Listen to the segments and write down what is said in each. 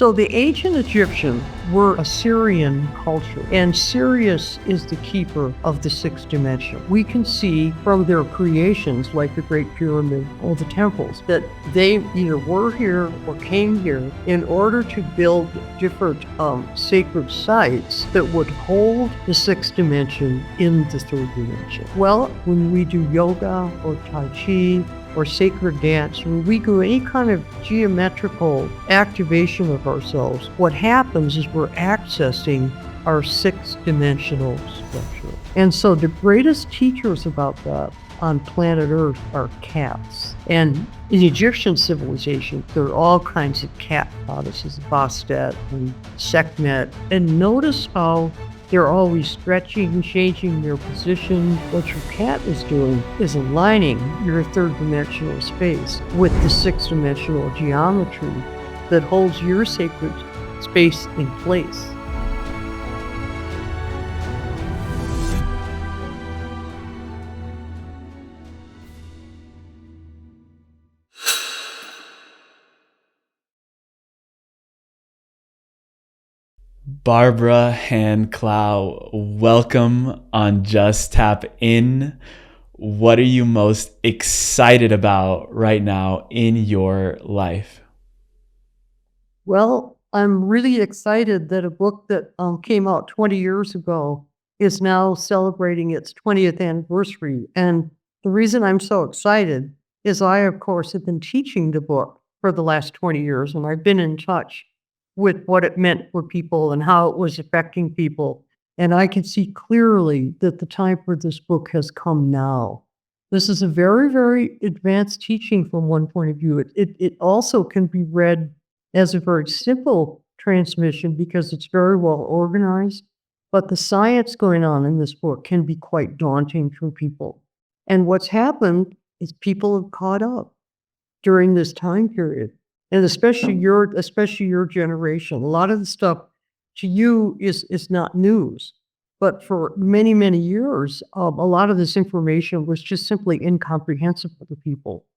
So the ancient Egyptians were a Syrian culture, and Sirius is the keeper of the sixth dimension. We can see from their creations, like the Great Pyramid or the temples, that they either were here or came here in order to build different sacred sites that would hold the sixth dimension in the third dimension. Well, when we do yoga or Tai Chi, or sacred dance, when we do any kind of geometrical activation of ourselves, what happens is we're accessing our sixth dimensional structure. And so the greatest teachers about that on planet Earth are cats. And in Egyptian civilization, there are all kinds of cat goddesses, Bastet and Sekhmet. And notice how they're always stretching, changing their position. What your cat is doing is aligning your third dimensional space with the sixth dimensional geometry that holds your sacred space in place. Barbara Hand Clow, welcome on Just Tap In. What are you most excited about right now in your life? Well, I'm really excited that a book that came out 20 years ago is now celebrating its 20th anniversary. And the reason I'm so excited is I, of course, have been teaching the book for the last 20 years, and I've been in touch with what it meant for people and how it was affecting people. And I can see clearly that the time for this book has come now. This is a very, very advanced teaching from one point of view. It also can be read as a very simple transmission because it's very well organized. But the science going on in this book can be quite daunting for people. And what's happened is people have caught up during this time period. And especially your generation. A lot of the stuff to you is not news. But for many, many years, a lot of this information was just simply incomprehensible to people.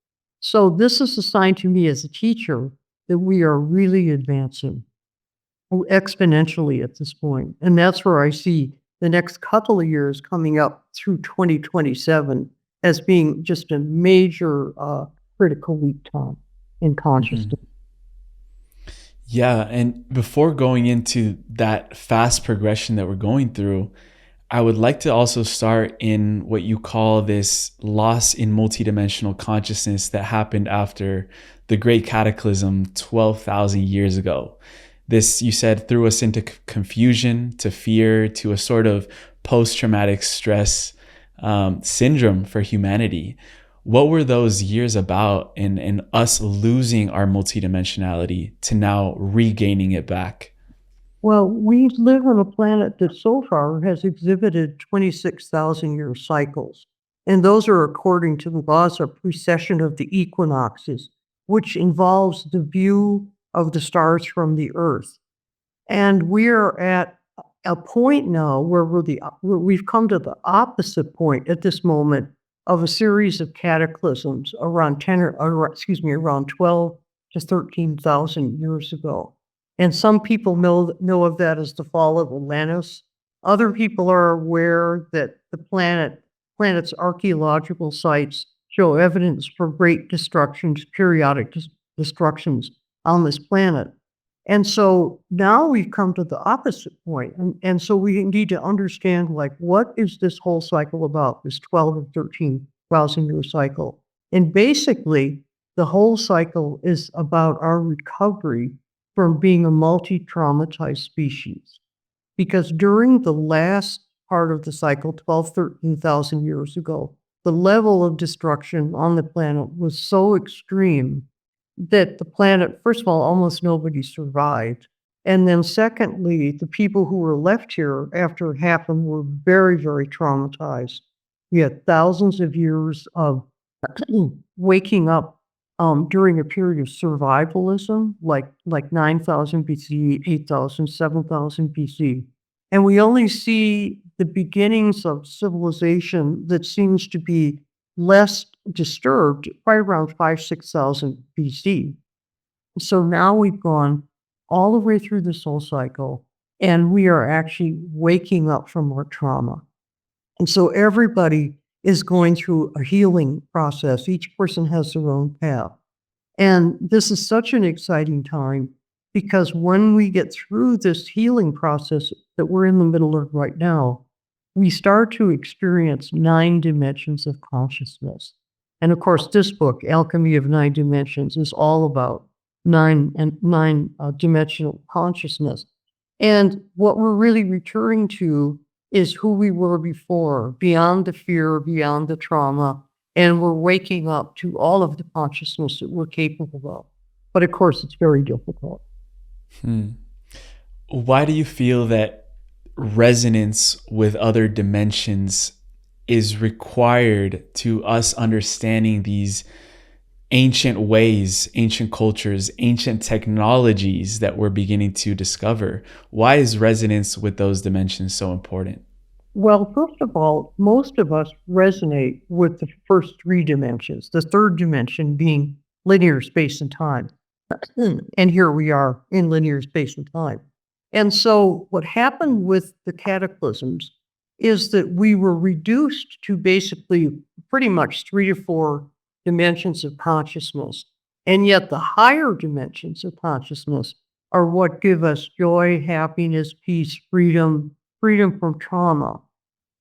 So this is a sign to me as a teacher that we are really advancing exponentially at this point. And that's where I see the next couple of years coming up through 2027 as being just a major critical leap time in consciousness. Yeah, and before going into that fast progression that we're going through, I would like to also start in what you call this loss in multidimensional consciousness that happened after the Great Cataclysm 12,000 years ago. This, you said, threw us into confusion, to fear, to a sort of post-traumatic stress syndrome for humanity. What were those years about in us losing our multidimensionality to now regaining it back? Well, we live on a planet that so far has exhibited 26,000-year cycles. And those are according to the laws of precession of the equinoxes, which involves the view of the stars from the Earth. And we're at a point now where we've come to the opposite point at this moment of a series of cataclysms around 12 to 13,000 years ago. And some people know of that as the fall of Atlantis. Other people are aware that the planet's archaeological sites show evidence for great destructions, periodic destructions on this planet. And so now we've come to the opposite point. And so we need to understand, like, what is this whole cycle about, this 12 or 13,000 year cycle? And basically, the whole cycle is about our recovery from being a multi-traumatized species. Because during the last part of the cycle, 12, 13,000 years ago, the level of destruction on the planet was so extreme that the planet, first of all, almost nobody survived. And then secondly, the people who were left here after it happened were very, very traumatized. We had thousands of years of waking up during a period of survivalism, like 9,000 BC, 8,000, 7,000 BC. And we only see the beginnings of civilization that seems to be less disturbed right around 5,000, 6,000 BC. So now we've gone all the way through the soul cycle, and we are actually waking up from our trauma. And so everybody is going through a healing process. Each person has their own path. And this is such an exciting time because when we get through this healing process that we're in the middle of right now, we start to experience 9 dimensions of consciousness. And of course, this book, Alchemy of 9 Dimensions, is all about nine dimensional consciousness. And what we're really returning to is who we were before, beyond the fear, beyond the trauma, and we're waking up to all of the consciousness that we're capable of. But of course, it's very difficult. Why do you feel that resonance with other dimensions is required to us understanding these ancient ways, ancient cultures, ancient technologies that we're beginning to discover? Why is resonance with those dimensions so important? Well, first of all, most of us resonate with the first 3 dimensions, the third dimension being linear space and time. And here we are in linear space and time. And so what happened with the cataclysms is that we were reduced to basically pretty much 3 to 4 dimensions of consciousness. And yet the higher dimensions of consciousness are what give us joy, happiness, peace, freedom from trauma.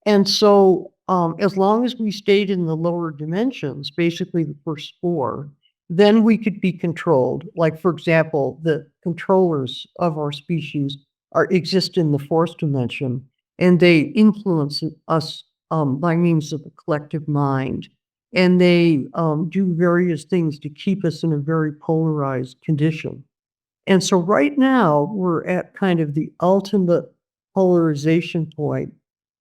And so as long as we stayed in the lower dimensions, basically the first 4, then we could be controlled. Like, for example, the controllers of our species exist in the 4th dimension, and they influence us by means of the collective mind. And they do various things to keep us in a very polarized condition. And so right now, we're at kind of the ultimate polarization point.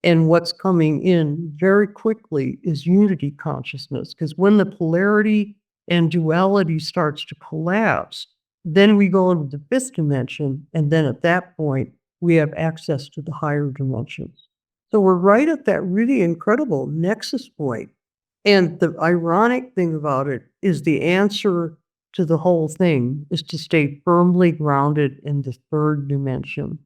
And what's coming in very quickly is unity consciousness, because when the polarity and duality starts to collapse, then we go into the 5th dimension, and then at that point, we have access to the higher dimensions. So we're right at that really incredible nexus point. And the ironic thing about it is the answer to the whole thing is to stay firmly grounded in the 3rd dimension.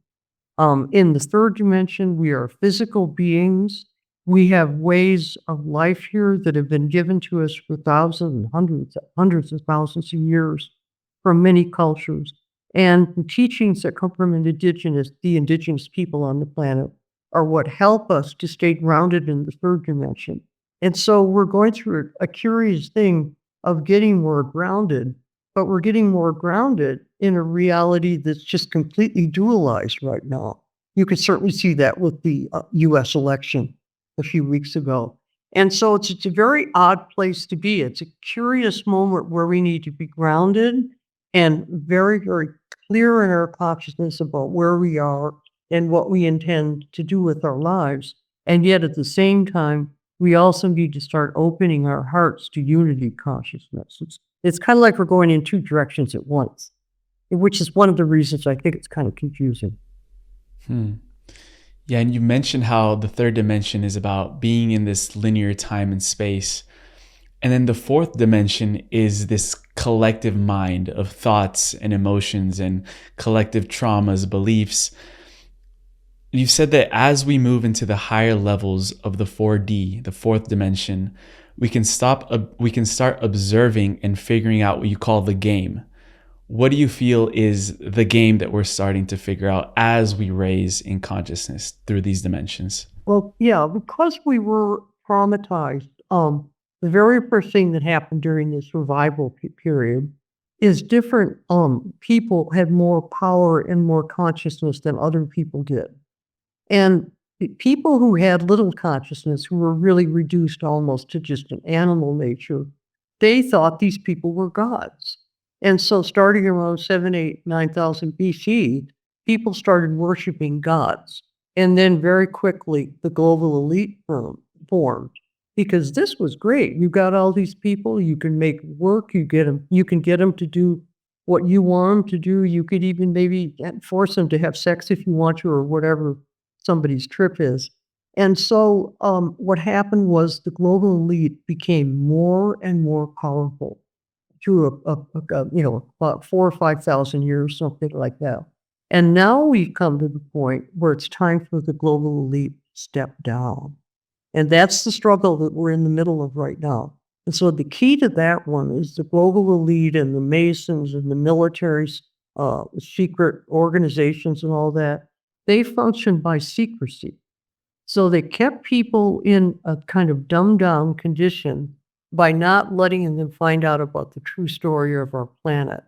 In the 3rd dimension, we are physical beings. We have ways of life here that have been given to us for thousands and hundreds of thousands of years from many cultures. And the teachings that come from the indigenous people on the planet are what help us to stay grounded in the 3rd dimension. And so we're going through a curious thing of getting more grounded, but we're getting more grounded in a reality that's just completely dualized right now. You could certainly see that with the US election a few weeks ago. And so it's a very odd place to be. It's a curious moment where we need to be grounded and very, very clear in our consciousness about where we are and what we intend to do with our lives. And yet at the same time, we also need to start opening our hearts to unity consciousness. It's kind of like we're going in 2 directions at once, which is one of the reasons I think it's kind of confusing. Yeah, and you mentioned how the 3rd dimension is about being in this linear time and space. And then the 4th dimension is this collective mind of thoughts and emotions and collective traumas, beliefs. You've said that as we move into the higher levels of the 4D, the 4th dimension, we can start observing and figuring out what you call the game. What do you feel is the game that we're starting to figure out as we raise in consciousness through these dimensions? Well, yeah, because we were traumatized, the very first thing that happened during this revival period is different people had more power and more consciousness than other people did. And people who had little consciousness, who were really reduced almost to just an animal nature, they thought these people were gods. And so starting around 7, 8, 9,000 BC, people started worshiping gods. And then very quickly, the global elite formed. Because this was great. You got all these people, you can make work, you can get them to do what you want them to do. You could even maybe force them to have sex if you want to, or whatever somebody's trip is. And so what happened was the global elite became more and more powerful. through about 4 or 5,000 years, something like that. And now we've come to the point where it's time for the global elite to step down. And that's the struggle that we're in the middle of right now. And so the key to that one is the global elite and the Masons and the militaries, secret organizations and all that. They function by secrecy. So they kept people in a kind of dumbed down condition by not letting them find out about the true story of our planet.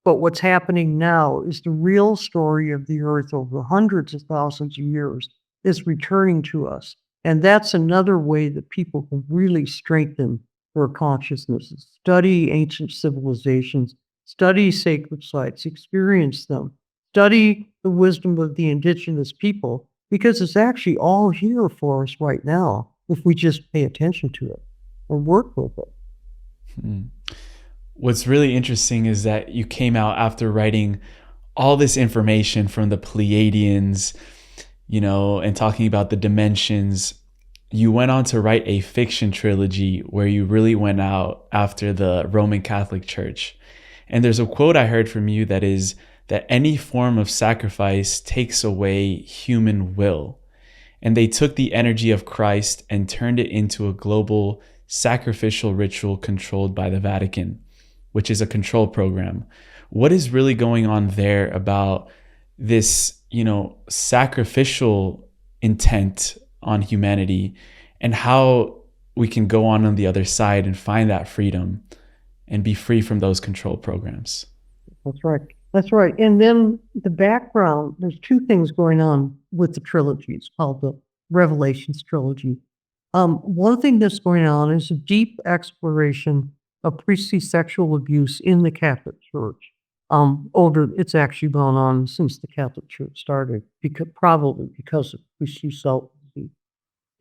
But what's happening now is the real story of the Earth over hundreds of thousands of years is returning to us. And that's another way that people can really strengthen their consciousness. Study ancient civilizations, study sacred sites, experience them, study the wisdom of the indigenous people, because it's actually all here for us right now if we just pay attention to it or work with it. Hmm. What's really interesting is that you came out after writing all this information from the Pleiadians, and talking about the dimensions. You went on to write a fiction trilogy where you really went out after the Roman Catholic Church. And there's a quote I heard from you that is that any form of sacrifice takes away human will. And they took the energy of Christ and turned it into a global sacrificial ritual controlled by the Vatican, which is a control program. What is really going on there about this, sacrificial intent on humanity, and how we can go on the other side and find that freedom and be free from those control programs? That's right. That's right. And then the background, there's two things going on with the trilogy. It's called the Revelations trilogy. One thing that's going on is a deep exploration of priestly sexual abuse in the Catholic Church. It's actually gone on since the Catholic Church started, probably because of priestly celibacy.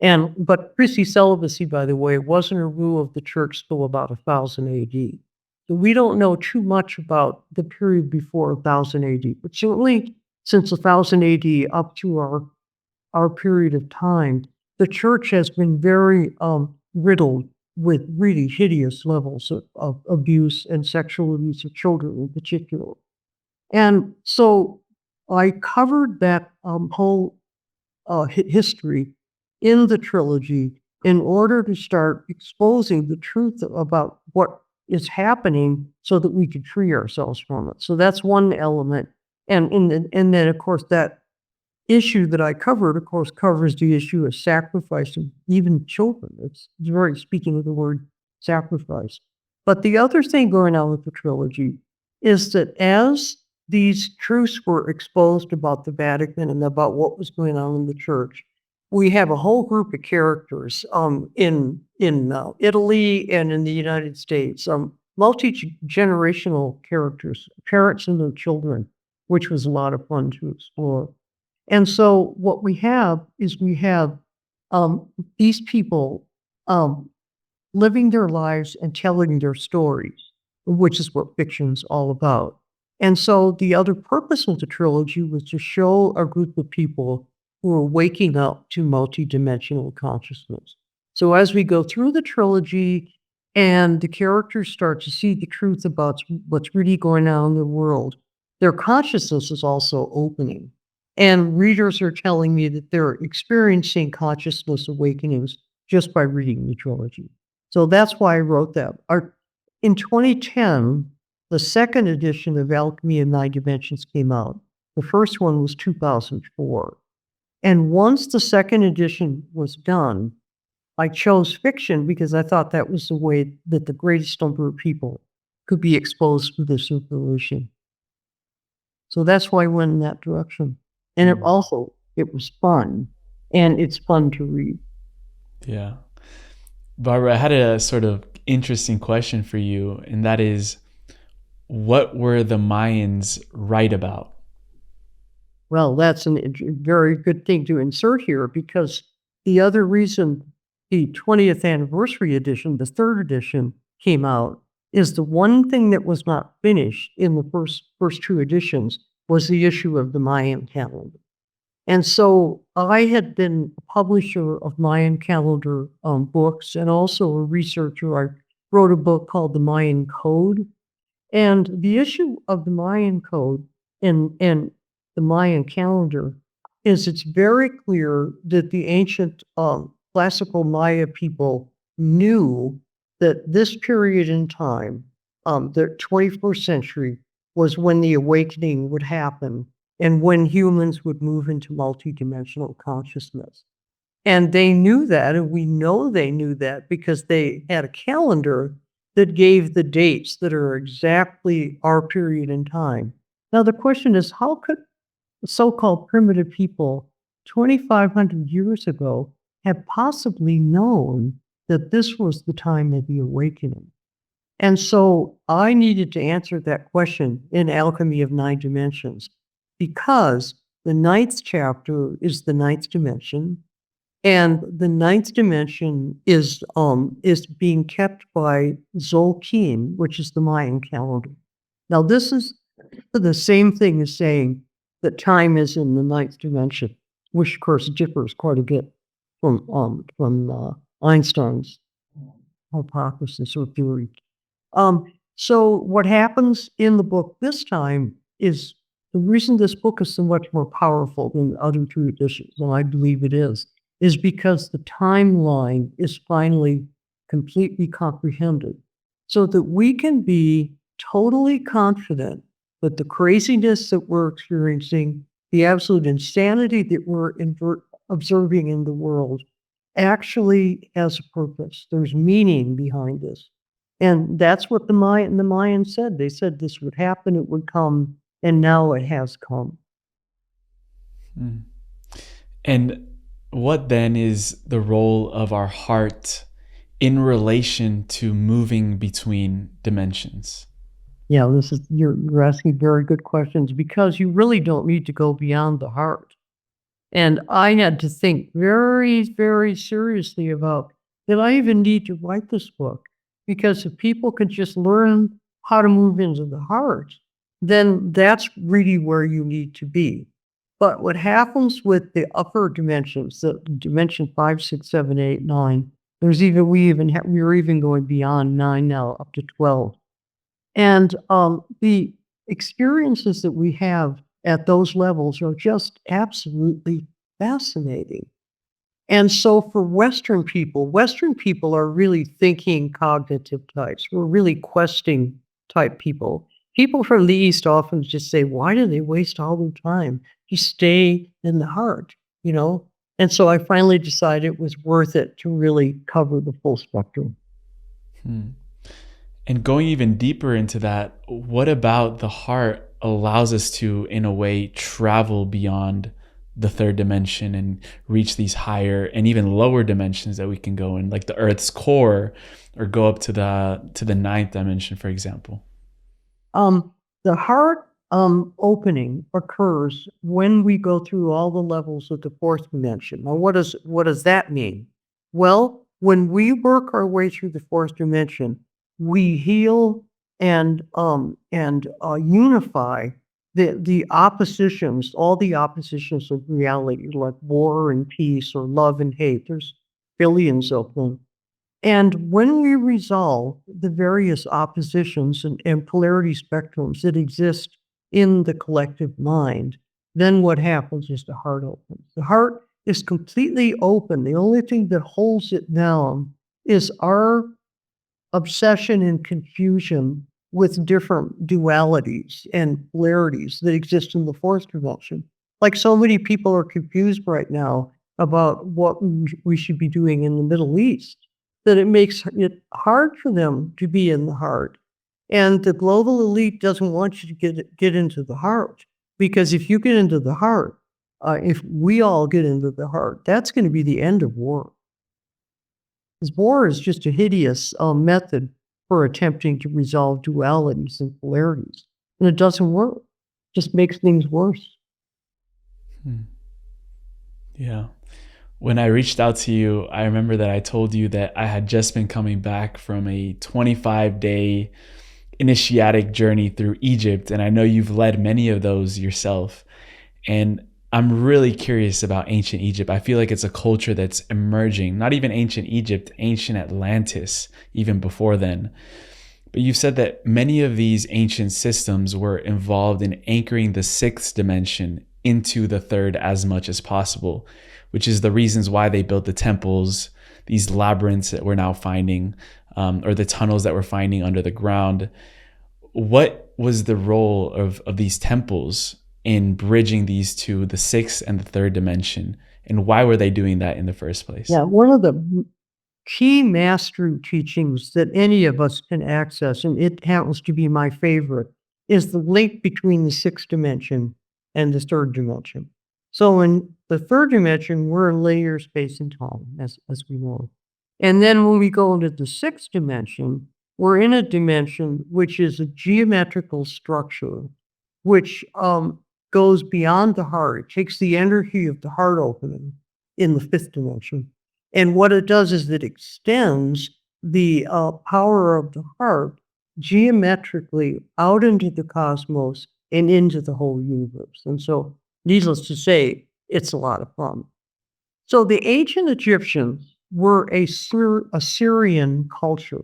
But priestly celibacy, by the way, wasn't a rule of the church till about 1000 AD. So we don't know too much about the period before 1000 AD, but certainly since 1000 AD up to our period of time, the church has been very riddled with really hideous levels of abuse and sexual abuse of children in particular. And so I covered that whole history in the trilogy in order to start exposing the truth about what is happening so that we could free ourselves from it. So that's one element. And then, of course, that issue that I covered, of course, covers the issue of sacrifice of even children. It's very speaking of the word sacrifice. But the other thing going on with the trilogy is that as these truths were exposed about the Vatican and about what was going on in the church, we have a whole group of characters in Italy and in the United States, multi-generational characters, parents and their children, which was a lot of fun to explore. And so what we have is these people living their lives and telling their stories, which is what fiction's all about. And so the other purpose of the trilogy was to show a group of people who are waking up to multidimensional consciousness. So as we go through the trilogy and the characters start to see the truth about what's really going on in the world, their consciousness is also opening. And readers are telling me that they're experiencing consciousness awakenings just by reading the trilogy. So that's why I wrote that. In 2010, the second edition of Alchemy in Nine Dimensions came out. The first one was 2004. And once the second edition was done, I chose fiction because I thought that was the way that the greatest number of people could be exposed to this information. So that's why I went in that direction. And it was fun, and it's fun to read. Yeah. Barbara, I had a sort of interesting question for you, and that is, what were the Mayans right about? Well, that's a very good thing to insert here, because the other reason the 20th anniversary edition, the third edition, came out is the one thing that was not finished in the first two editions was the issue of the Mayan Calendar. And so I had been a publisher of Mayan Calendar books and also a researcher. wrote a book called The Mayan Code. And the issue of the Mayan Code and the Mayan calendar is it's very clear that the ancient classical Maya people knew that this period in time, the 21st century, was when the awakening would happen and when humans would move into multidimensional consciousness. And they knew that, and we know they knew that because they had a calendar that gave the dates that are exactly our period in time. Now, the question is, how could so-called primitive people 2,500 years ago have possibly known that this was the time of the awakening? And so I needed to answer that question in Alchemy of Nine Dimensions, because the ninth chapter is the ninth dimension, and the ninth dimension is being kept by Zolkin, which is the Mayan calendar. Now, this is the same thing as saying that time is in the ninth dimension, which of course differs quite a bit from Einstein's hypothesis or theory. So what happens in the book this time is the reason this book is so much more powerful than the other two editions, and I believe it is because the timeline is finally completely comprehended so that we can be totally confident that the craziness that we're experiencing, the absolute insanity that we're observing in the world, actually has a purpose. There's meaning behind this. And that's what the Mayans said. They said this would happen, it would come, and now it has come. And what then is the role of our heart in relation to moving between dimensions? Yeah, you're asking very good questions, because you really don't need to go beyond the heart. And I had to think very, very seriously about, did I even need to write this book? Because if people could just learn how to move into the heart, then that's really where you need to be. But what happens with the upper dimensions, the dimension 5, 6, 7, 8, 9, we're even going beyond 9 now, up to 12. And the experiences that we have at those levels are just absolutely fascinating. And so for Western people are really thinking cognitive types. We're really questing type people. People from the East often just say, why do they waste all their time? Just stay in the heart, you know? And so I finally decided it was worth it to really cover the full spectrum. And going even deeper into that, what about the heart allows us to, in a way, travel beyond the third dimension and reach these higher and even lower dimensions that we can go in, like the Earth's core, or go up to the ninth dimension, for example? The heart opening occurs when we go through all the levels of the fourth dimension. Now, what does that mean? Well, when we work our way through the fourth dimension, we heal and unify the oppositions, all the oppositions of reality, like war and peace or love and hate. There's billions of them. And when we resolve the various oppositions and polarity spectrums that exist in the collective mind, then what happens is the heart opens. The heart is completely open. The only thing that holds it down is our obsession and confusion with different dualities and polarities that exist in the fourth dimension. Like so many people are confused right now about what we should be doing in the Middle East, that it makes it hard for them to be in the heart. And the global elite doesn't want you to get into the heart, because if you get into the heart, if we all get into the heart, that's going to be the end of war. Because war is just a hideous method for attempting to resolve dualities and polarities. And it doesn't work. It just makes things worse. Yeah. When I reached out to you, I remember that I told you that I had just been coming back from a 25-day initiatic journey through Egypt. And I know you've led many of those yourself. And I'm really curious about ancient Egypt. I feel like it's a culture that's emerging, not even ancient Egypt, ancient Atlantis, even before then. But you said that many of these ancient systems were involved in anchoring the sixth dimension into the third as much as possible, which is the reasons why they built the temples, these labyrinths that we're now finding, or the tunnels that we're finding under the ground. What was the role of these temples in bridging these two, the sixth and the third dimension? And why were they doing that in the first place? Yeah, one of the key mastery teachings that any of us can access, and it happens to be my favorite, is the link between the sixth dimension and the third dimension. So in the third dimension, we're in linear space and time, as we know. And then when we go into the sixth dimension, we're in a dimension which is a geometrical structure, which goes beyond the heart. It takes the energy of the heart opening in the fifth dimension. And what it does is it extends the power of the heart geometrically out into the cosmos and into the whole universe. And so, needless to say, it's a lot of fun. So the ancient Egyptians were a Syrian culture,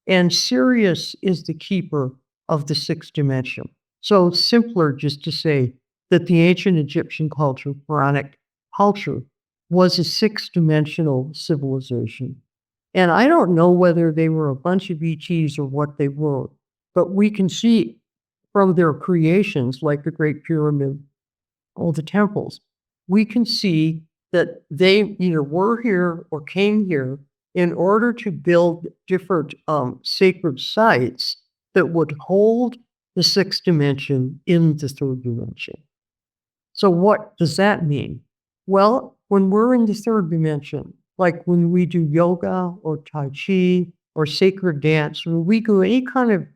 and Sirius is the keeper of the sixth dimension. So it's simpler just to say that the ancient Egyptian culture, Pharaonic culture, was a six-dimensional civilization. And I don't know whether they were a bunch of ETs or what they were, but we can see from their creations, like the Great Pyramid or the temples, we can see that they either were here or came here in order to build different sacred sites that would hold the sixth dimension in the third dimension. So what does that mean? Well, when we're in the third dimension, like when we do yoga or Tai Chi or sacred dance, when we do any kind of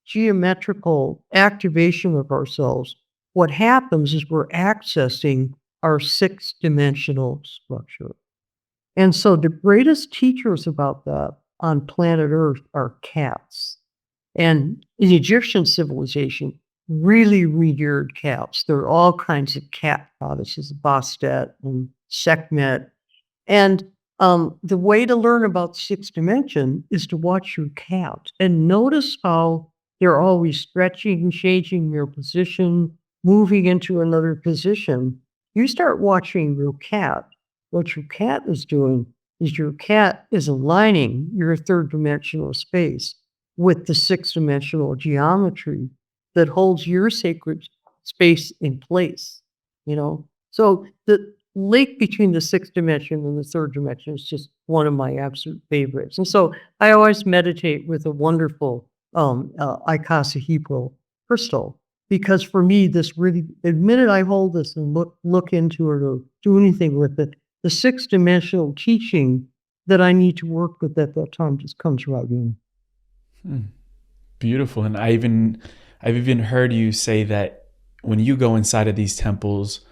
geometrical activation of ourselves, what happens is we're accessing our sixth dimensional structure. And so the greatest teachers about that on planet Earth are cats. And in Egyptian civilization, really revered cats. There are all kinds of cat goddesses, Bastet and Sekhmet. And the way to learn about the sixth dimension is to watch your cat and notice how they're always stretching, changing their position, moving into another position. You start watching your cat. What your cat is doing is your cat is aligning your third dimensional space with the sixth dimensional geometry that holds your sacred space in place, you know? So the link between the sixth dimension and the third dimension is just one of my absolute favorites. And so I always meditate with a wonderful icosahedral crystal, because for me, this really, the minute I hold this and look into it or do anything with it, the sixth dimensional teaching that I need to work with at that time just comes right in. Beautiful. And I've even heard you say that when you go inside of these temples,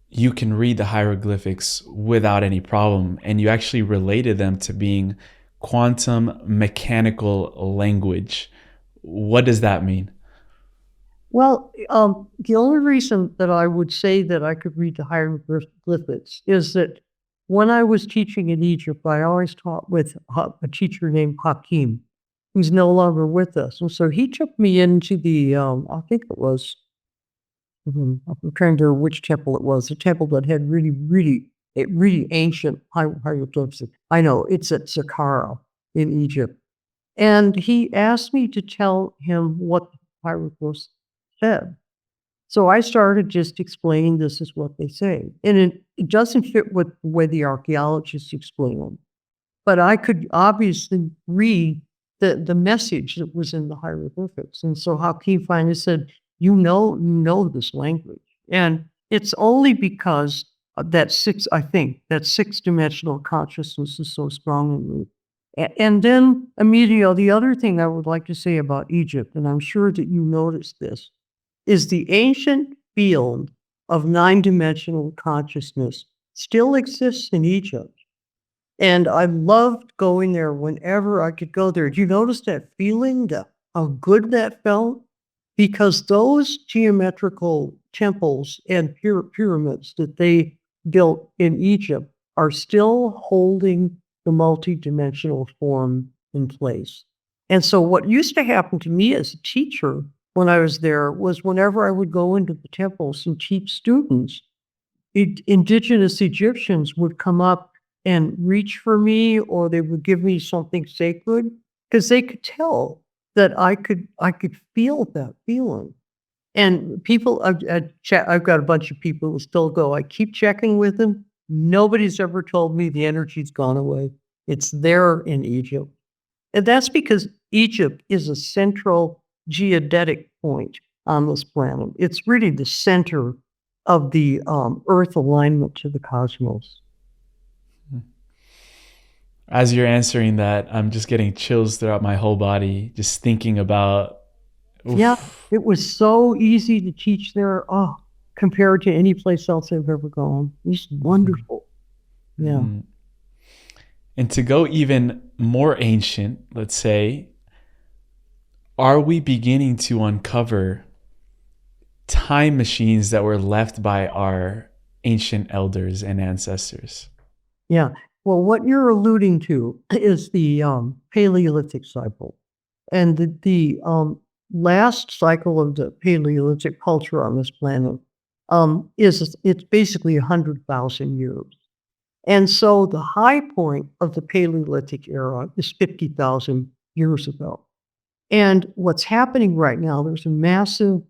you can read the hieroglyphics without any problem. And you actually related them to being quantum mechanical language. What does that mean? Well, the only reason that I would say that I could read the hieroglyphics is that when I was teaching in Egypt, I always taught with a teacher named Hakim, who's no longer with us. And so he took me into the, I think it was, I'm trying to remember which temple it was, a temple that had really ancient hieroglyphs. I know, it's at Saqqara in Egypt. And he asked me to tell him what the hieroglyphs said. So I started just explaining this is what they say. And it doesn't fit with the way the archaeologists explain them. But I could obviously read the message that was in the hieroglyphics. And so Hakim finally said, you know this language. And it's only because of that six dimensional consciousness is so strong in me. And then, Emilio, the other thing I would like to say about Egypt, and I'm sure that you noticed this, is the ancient field of nine-dimensional consciousness still exists in Egypt. And I loved going there whenever I could go there. Do you notice that feeling, how good that felt? Because those geometrical temples and pyramids that they built in Egypt are still holding the multidimensional form in place. And so what used to happen to me as a teacher when I was there was whenever I would go into the temples and teach students, indigenous Egyptians would come up and reach for me, or they would give me something sacred because they could tell that I could feel that feeling. And people, I've got a bunch of people who still go. I keep checking with them. Nobody's ever told me the energy's gone away. It's there in Egypt, and that's because Egypt is a central geodetic point on this planet. It's really the center of the Earth alignment to the cosmos. As you're answering that, I'm just getting chills throughout my whole body, just thinking about. Yeah, it was so easy to teach there. Oh, compared to any place else I've ever gone, it's wonderful. Yeah. And to go even more ancient, let's say, are we beginning to uncover time machines that were left by our ancient elders and ancestors? Yeah. Well, what you're alluding to is the Paleolithic cycle. And the last cycle of the Paleolithic culture on this planet it's basically 100,000 years. And so the high point of the Paleolithic era is 50,000 years ago. And what's happening right now, there's a massive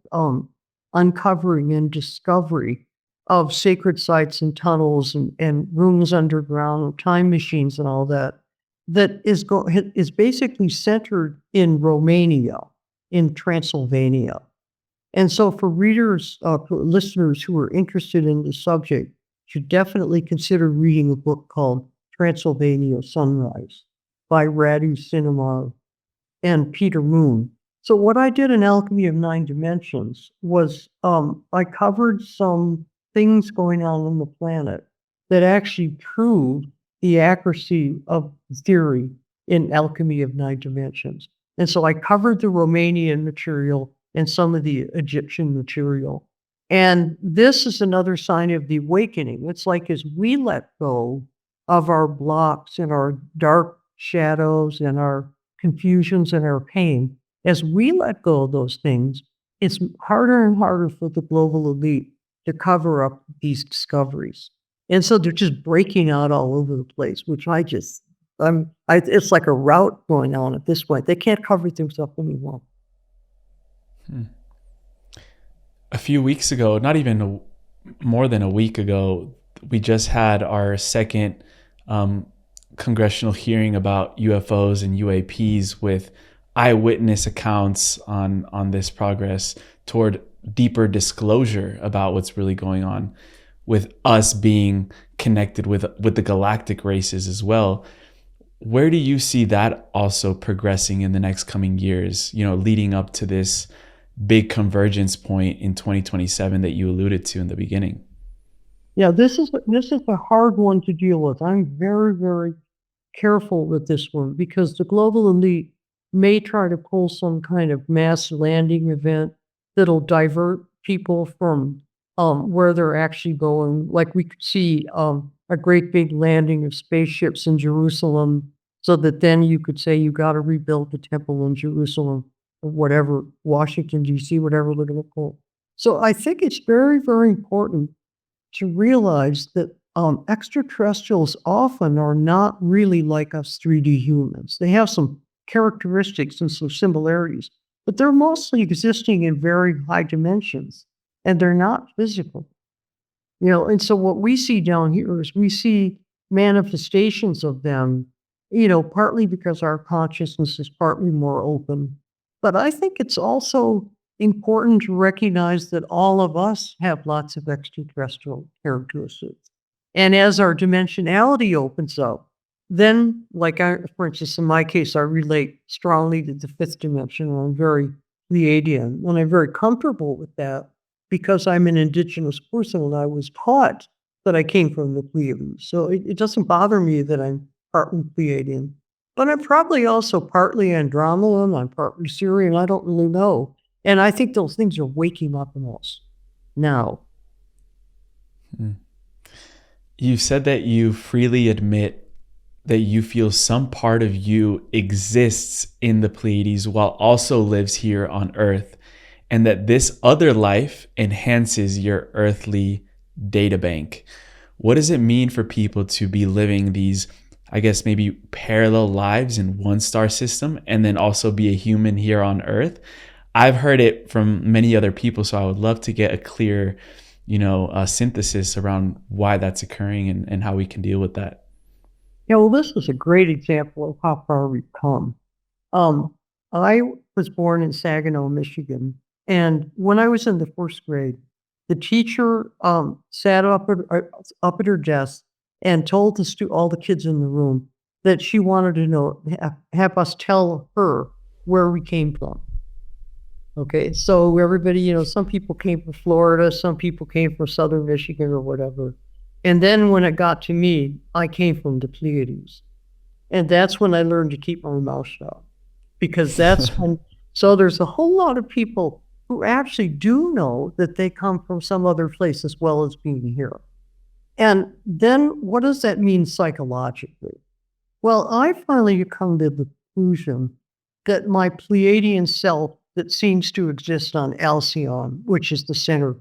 uncovering and discovery of sacred sites and tunnels and rooms underground, time machines and all that, that is basically centered in Romania, in Transylvania. And so for readers, for listeners who are interested in the subject, should definitely consider reading a book called Transylvania Sunrise by Radu Cinema and Peter Moon. So what I did in Alchemy of Nine Dimensions was I covered some things going on the planet that actually proved the accuracy of theory in Alchemy of Nine Dimensions. And so I covered the Romanian material and some of the Egyptian material. And this is another sign of the awakening. It's like as we let go of our blocks and our dark shadows and our confusions and our pain, as we let go of those things, it's harder and harder for the global elite to cover up these discoveries. And so they're just breaking out all over the place, which it's like a rout going on at this point. They can't cover things up anymore. A few weeks ago, not even more than a week ago, we just had our second congressional hearing about UFOs and UAPs with eyewitness accounts on this progress toward deeper disclosure about what's really going on, with us being connected with the galactic races as well. Where do you see that also progressing in the next coming years, leading up to this big convergence point in 2027 that you alluded to in the beginning? Yeah, this is a hard one to deal with. I'm very, very careful with this one because the global elite may try to pull some kind of mass landing event that'll divert people from where they're actually going. Like we could see a great big landing of spaceships in Jerusalem, so that then you could say you got to rebuild the temple in Jerusalem or whatever, Washington, D.C., whatever they're going to call. So I think it's very, very important to realize that extraterrestrials often are not really like us 3D humans. They have some characteristics and some similarities, but they're mostly existing in very high dimensions, and they're not physical. And so what we see down here is we see manifestations of them, partly because our consciousness is partly more open. But I think it's also important to recognize that all of us have lots of extraterrestrial characteristics. And as our dimensionality opens up, then, for instance, in my case, I relate strongly to the fifth dimension. I'm very Pleiadian, and I'm very comfortable with that because I'm an indigenous person and I was taught that I came from the Pleiades. So it doesn't bother me that I'm partly Pleiadian. But I'm probably also partly Andromedan, I'm partly Syrian, I don't really know. And I think those things are waking up in us. now. You said that you freely admit that you feel some part of you exists in the Pleiades while also lives here on Earth, and that this other life enhances your earthly data bank. What does it mean for people to be living these, I guess, maybe parallel lives in one star system and then also be a human here on Earth? I've heard it from many other people, so I would love to get a clear, synthesis around why that's occurring and how we can deal with that. Yeah, well, this is a great example of how far we've come. I was born in Saginaw, Michigan, and when I was in the first grade, the teacher sat up at her desk and told all the kids in the room that she wanted to know, have us tell her where we came from. Okay, so everybody, some people came from Florida, some people came from Southern Michigan or whatever. And then when it got to me, I came from the Pleiades. And that's when I learned to keep my mouth shut. Because that's when, so there's a whole lot of people who actually do know that they come from some other place as well as being here. And then what does that mean psychologically? Well, I finally come to the conclusion that my Pleiadian self that seems to exist on Alcyon, which is the center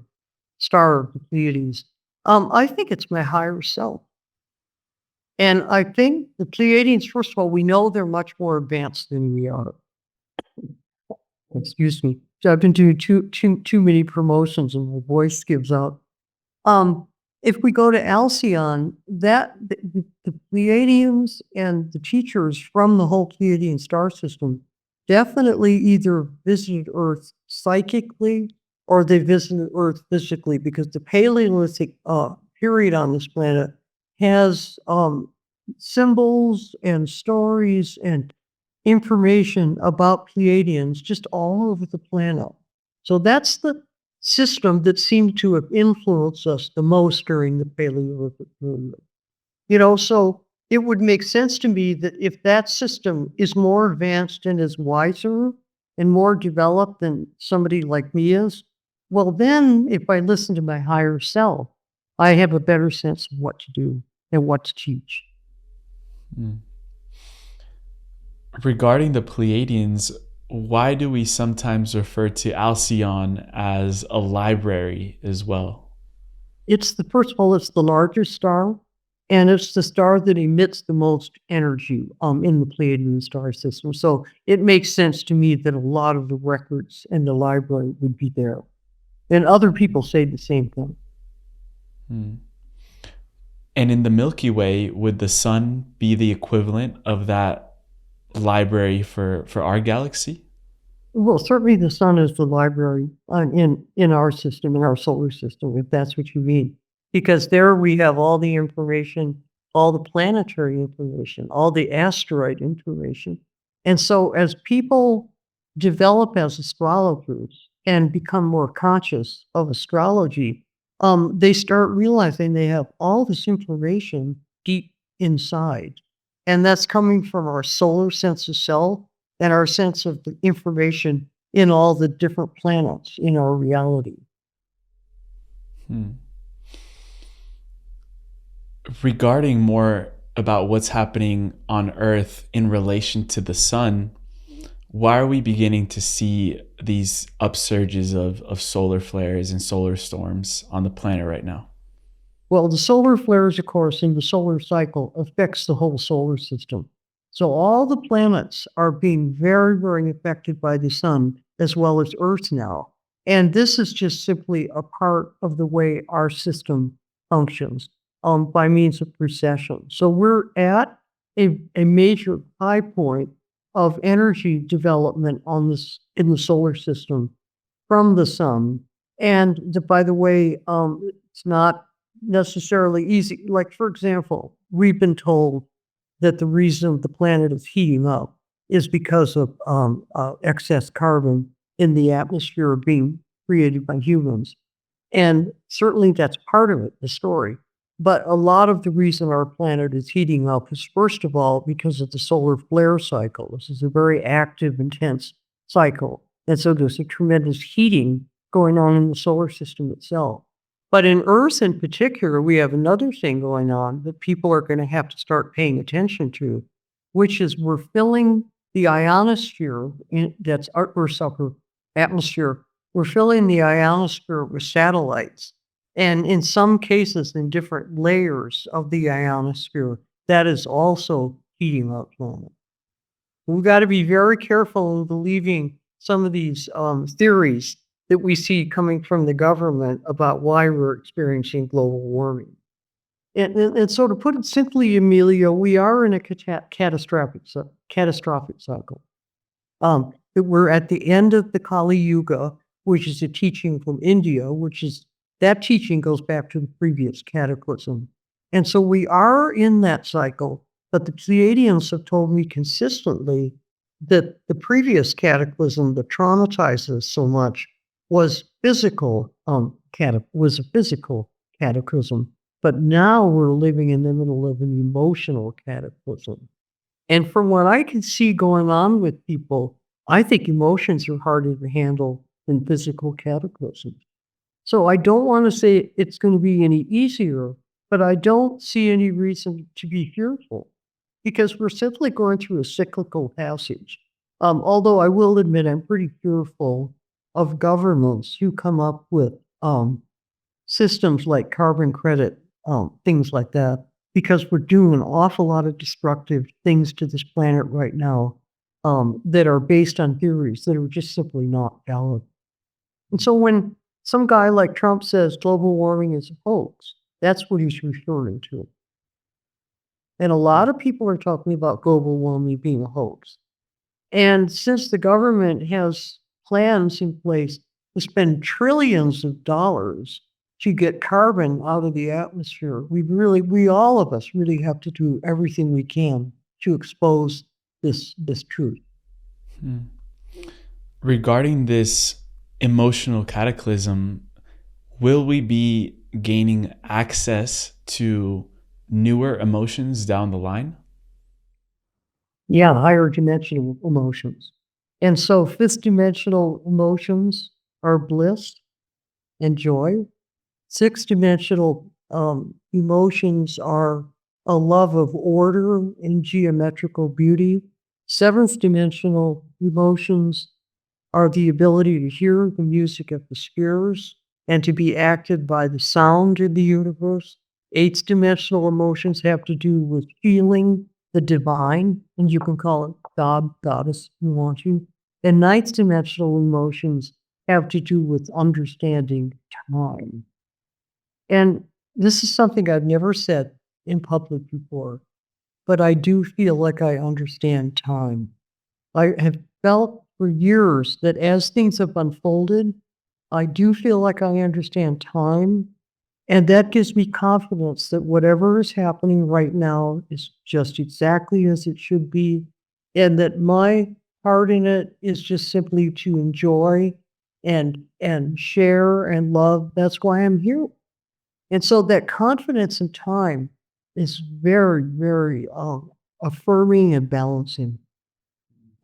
star of the Pleiades, I think it's my higher self. And I think the Pleiadians, first of all, we know they're much more advanced than we are. Excuse me. I've been doing too many promotions and my voice gives out. If we go to Alcyon, the Pleiadians and the teachers from the whole Pleiadian star system definitely either visited Earth psychically or they visited Earth physically, because the Paleolithic period on this planet has symbols and stories and information about Pleiadians just all over the planet. So that's the system that seemed to have influenced us the most during the Paleolithic period. So it would make sense to me that if that system is more advanced and is wiser and more developed than somebody like me is, well, then if I listen to my higher self, I have a better sense of what to do and what to teach. Regarding the Pleiadians, why do we sometimes refer to Alcyon as a library as well? First of all, it's the largest star, and it's the star that emits the most energy in the Pleiadian star system. So it makes sense to me that a lot of the records in the library would be there. And other people say the same thing. And in the Milky Way, would the sun be the equivalent of that library for our galaxy? Well, certainly the sun is the library in our system, in our solar system, if that's what you mean. Because there we have all the information, all the planetary information, all the asteroid information. And so as people develop as astrologers and become more conscious of astrology, they start realizing they have all this information deep inside. And that's coming from our solar sense of self and our sense of the information in all the different planets in our reality. Regarding more about what's happening on Earth in relation to the sun, why are we beginning to see these upsurges of solar flares and solar storms on the planet right now? Well, the solar flares, of course, in the solar cycle affects the whole solar system. So all the planets are being very, very affected by the sun as well as Earth now. And this is just simply a part of the way our system functions by means of precession. So we're at a major high point of energy development in the solar system from the sun. And by the way, it's not necessarily easy. Like, for example, we've been told that the reason the planet is heating up is because of excess carbon in the atmosphere being created by humans. And certainly that's part of it, the story. But a lot of the reason our planet is heating up is, first of all, because of the solar flare cycle. This is a very active, intense cycle. And so there's a tremendous heating going on in the solar system itself. But in Earth in particular, we have another thing going on that people are going to have to start paying attention to, which is we're filling the ionosphere, that's Earth's upper atmosphere, we're filling the ionosphere with satellites. And in some cases, in different layers of the ionosphere, that is also heating up planet. We've got to be very careful in believing some of these theories that we see coming from the government about why we're experiencing global warming. And so to put it simply, Emilio, we are in a catastrophic cycle. We're at the end of the Kali Yuga, which is a teaching from India, that teaching goes back to the previous cataclysm. And so we are in that cycle, but the Pleiadians have told me consistently that the previous cataclysm that traumatized us so much was was a physical cataclysm. But now we're living in the middle of an emotional cataclysm. And from what I can see going on with people, I think emotions are harder to handle than physical cataclysms. So I don't want to say it's going to be any easier, but I don't see any reason to be fearful because we're simply going through a cyclical passage. Although I will admit I'm pretty fearful of governments who come up with systems like carbon credit, things like that, because we're doing an awful lot of destructive things to this planet right now that are based on theories that are just simply not valid. And so when some guy like Trump says global warming is a hoax, that's what he's referring to. And a lot of people are talking about global warming being a hoax. And since the government has plans in place to spend trillions of dollars to get carbon out of the atmosphere, we all of us really have to do everything we can to expose this truth. Regarding this emotional cataclysm, will we be gaining access to newer emotions down the line? Yeah, higher dimensional emotions. And so fifth dimensional emotions are bliss and joy. Sixth dimensional emotions are a love of order and geometrical beauty. Seventh dimensional emotions are the ability to hear the music of the spheres and to be acted by the sound in the universe. Eighth dimensional emotions have to do with feeling the divine, and you can call it God, goddess, if you want to. And ninth dimensional emotions have to do with understanding time. And this is something I've never said in public before, but I do feel like I understand time. I have felt for years that as things have unfolded, I do feel like I understand time. And that gives me confidence that whatever is happening right now is just exactly as it should be. And that my part in it is just simply to enjoy and share and love. That's why I'm here. And so that confidence in time is very, very affirming and balancing.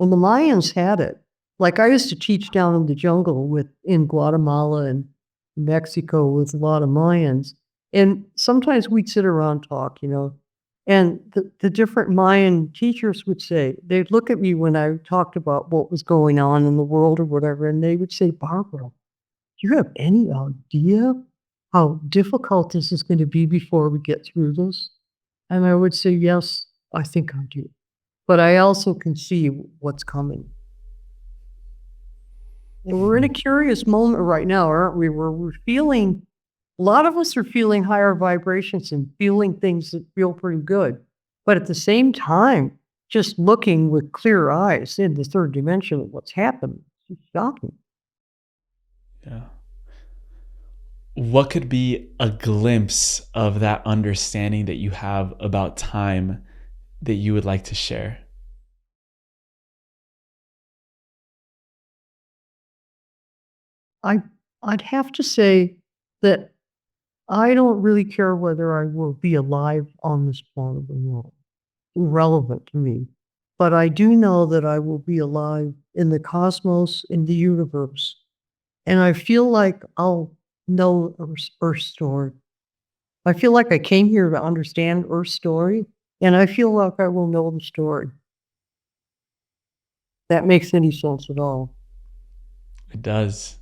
Well, the Mayans had it. Like I used to teach down in the jungle in Guatemala and Mexico with a lot of Mayans. And sometimes we'd sit around talk, and the different Mayan teachers would say, they'd look at me when I talked about what was going on in the world or whatever, and they would say, Barbara, do you have any idea how difficult this is going to be before we get through this? And I would say, yes, I think I do. But I also can see what's coming. And we're in a curious moment right now, aren't we? Where we're feeling, a lot of us are feeling higher vibrations and feeling things that feel pretty good. But at the same time, just looking with clear eyes in the third dimension of what's happened, it's shocking. Yeah. What could be a glimpse of that understanding that you have about time that you would like to share? I'd have to say that I don't really care whether I will be alive on this planet or not. Irrelevant to me. But I do know that I will be alive in the cosmos, in the universe. And I feel like I'll know Earth's story. I feel like I came here to understand Earth's story, and I feel like I will know the story. That makes any sense at all. It does.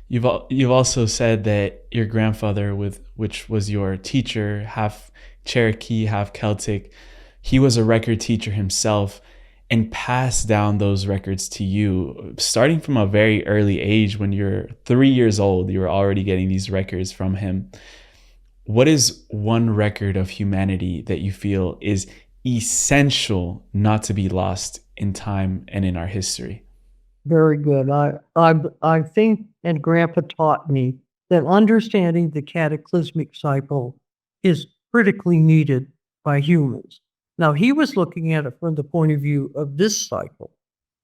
You've also said that your grandfather, which was your teacher, half Cherokee, half Celtic, he was a record teacher himself and passed down those records to you, starting from a very early age. When you're 3 years old, you were already getting these records from him. What is one record of humanity that you feel is essential not to be lost in time and in our history? Very good. I think, and Grandpa taught me that understanding the cataclysmic cycle is critically needed by humans. Now, he was looking at it from the point of view of this cycle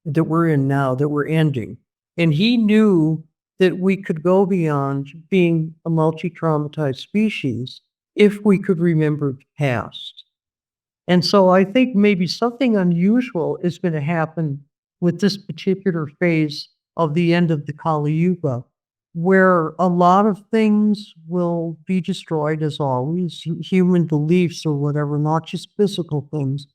that we're in now, that we're ending. And he knew that we could go beyond being a multi-traumatized species if we could remember the past. And so I think maybe something unusual is going to happen with this particular phase of the end of the Kali Yuga, where a lot of things will be destroyed, as always, human beliefs or whatever, not just physical things.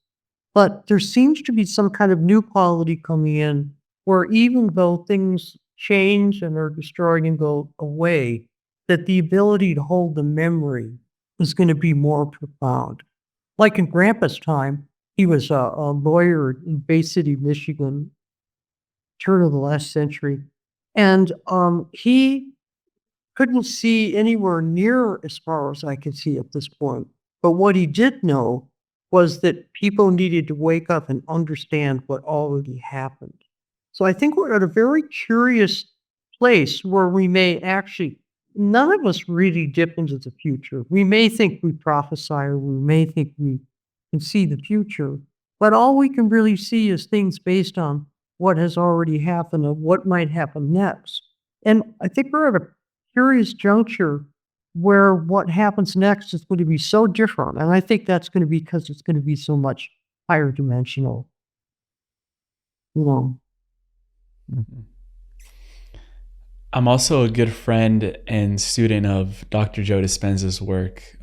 But there seems to be some kind of new quality coming in where even though things change and are destroyed and go away, that the ability to hold the memory is going to be more profound. Like in Grandpa's time, he was a lawyer in Bay City, Michigan, turn of the last century. And he couldn't see anywhere near as far as I could see at this point. But what he did know was that people needed to wake up and understand what already happened. So I think we're at a very curious place where we may actually, none of us really dip into the future. We may think we prophesy or we may think we can see the future, but all we can really see is things based on what has already happened and what might happen next. And I think we're at a curious juncture where what happens next is going to be so different. And I think that's going to be because it's going to be so much higher dimensional. You know. Mhm. I'm also a good friend and student of Dr. Joe Dispenza's work,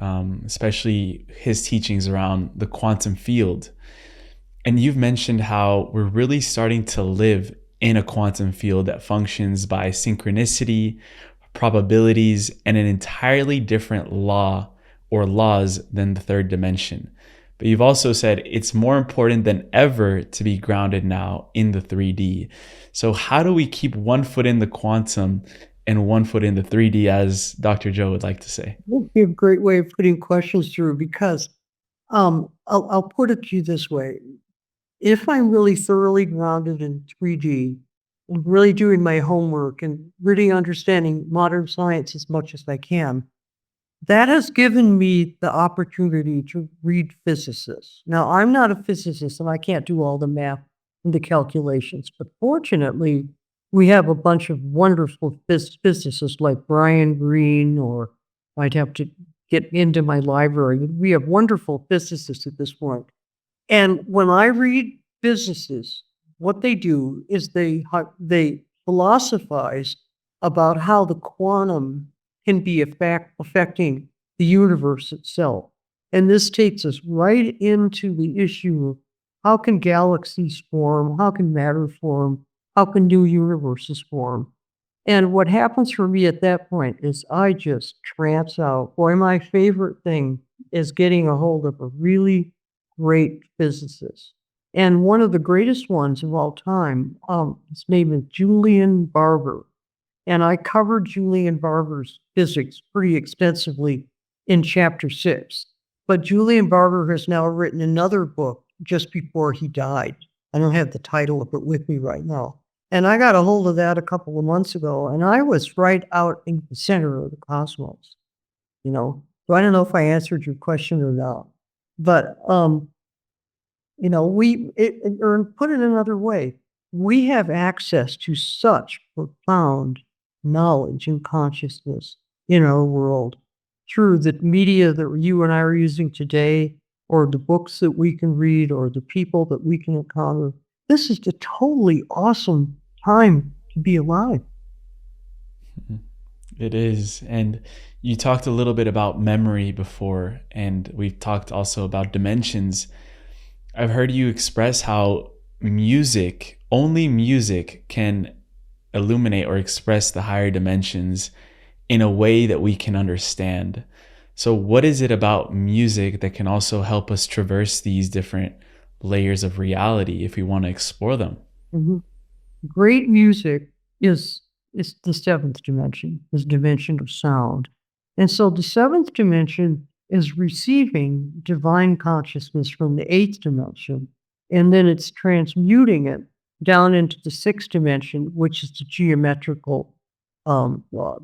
especially his teachings around the quantum field. And you've mentioned how we're really starting to live in a quantum field that functions by synchronicity, probabilities, and an entirely different law or laws than the third dimension. But you've also said it's more important than ever to be grounded now in the 3D. So how do we keep one foot in the quantum and one foot in the 3D, as Dr. Joe would like to say? Would be a great way of putting questions through because I'll put it to you this way. If I'm really thoroughly grounded in 3D and really doing my homework and really understanding modern science as much as I can, that has given me the opportunity to read physicists. Now, I'm not a physicist and I can't do all the math and the calculations, but fortunately, we have a bunch of wonderful physicists like Brian Greene, or I'd have to get into my library. We have wonderful physicists at this point. And when I read physicists, what they do is they philosophize about how the quantum can be affecting the universe itself. And this takes us right into the issue of how can galaxies form? How can matter form? How can new universes form? And what happens for me at that point is I just trance out. Boy, my favorite thing is getting a hold of a really great physicist. And one of the greatest ones of all time, his name is Julian Barber. And I covered Julian Barber's physics pretty extensively in chapter 6. But Julian Barber has now written another book just before he died. I don't have the title of it with me right now. And I got a hold of that a couple of months ago, and I was right out in the center of the cosmos, you know. So I don't know if I answered your question or not. But, you know, or put it another way, we have access to such profound knowledge and consciousness in our world through the media that you and I are using today, or the books that we can read, or the people that we can encounter. This is a totally awesome time to be alive. It is. And you talked a little bit about memory before, and we've talked also about dimensions. I've heard you express how music, only music, can illuminate or express the higher dimensions in a way that we can understand. So, what is it about music that can also help us traverse these different layers of reality if we want to explore them? Mhm. Great music is the seventh dimension, is dimension of sound. And so the seventh dimension is receiving divine consciousness from the eighth dimension, and then it's transmuting it down into the sixth dimension, which is the geometrical um, uh,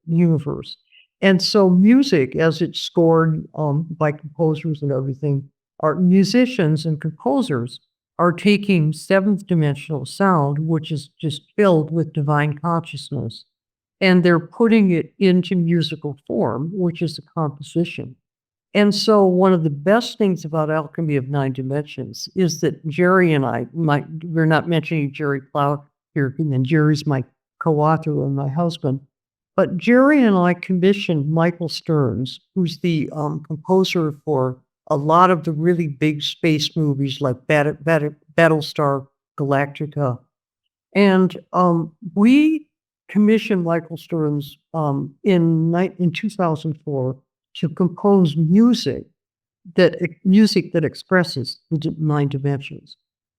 universe. And so music, as it's scored by composers and everything, are musicians and composers are taking seventh dimensional sound, which is just filled with divine consciousness, and they're putting it into musical form, which is a composition. And so, one of the best things about Alchemy of Nine Dimensions is that Jerry and we're not mentioning Jerry Clow here, and then Jerry's my co author and my husband. But Jerry and I commissioned Michael Stearns, who's the composer for a lot of the really big space movies like Battlestar Galactica. And we commissioned Michael Stearns in 2004 to compose music that expresses the nine dimensions.